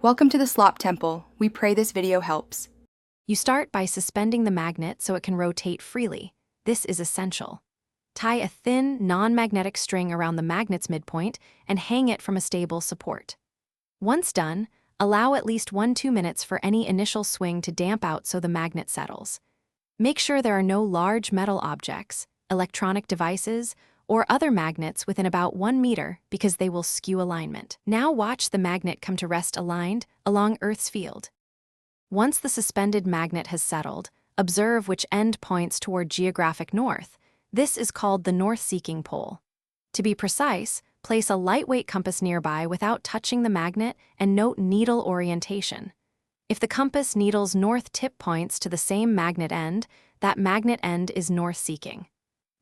Welcome to the Slop Temple. We pray this video helps. You start by suspending the magnet so it can rotate freely. This is essential. Tie a thin, non-magnetic string around the magnet's midpoint and hang it from a stable support. Once done, allow at least 1-2 minutes for any initial swing to damp out so the magnet settles. Make sure there are no large metal objects, electronic devices, or other magnets within about 1 meter because they will skew alignment. Now watch the magnet come to rest aligned along Earth's field. Once the suspended magnet has settled, observe which end points toward geographic north. This is called the north-seeking pole. To be precise, place a lightweight compass nearby without touching the magnet and note needle orientation. If the compass needle's north tip points to the same magnet end, that magnet end is north-seeking.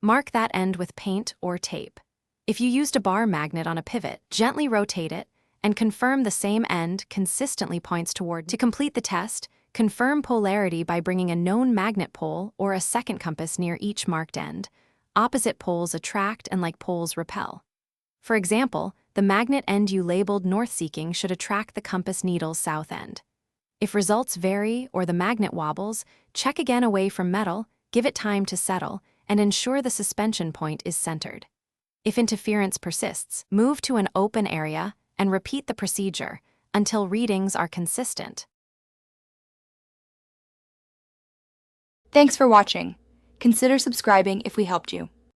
Mark that end with paint or tape. If you used a bar magnet on a pivot, gently rotate it and confirm the same end consistently points toward. To complete the test, confirm polarity by bringing a known magnet pole or a second compass near each marked end. Opposite poles attract and like poles repel. For example, the magnet end you labeled north-seeking should attract the compass needle's south end. If results vary or the magnet wobbles, check again away from metal, give it time to settle, and ensure the suspension point is centered. If interference persists, move to an open area and repeat the procedure until readings are consistent. Thanks for watching. Consider subscribing if we helped you.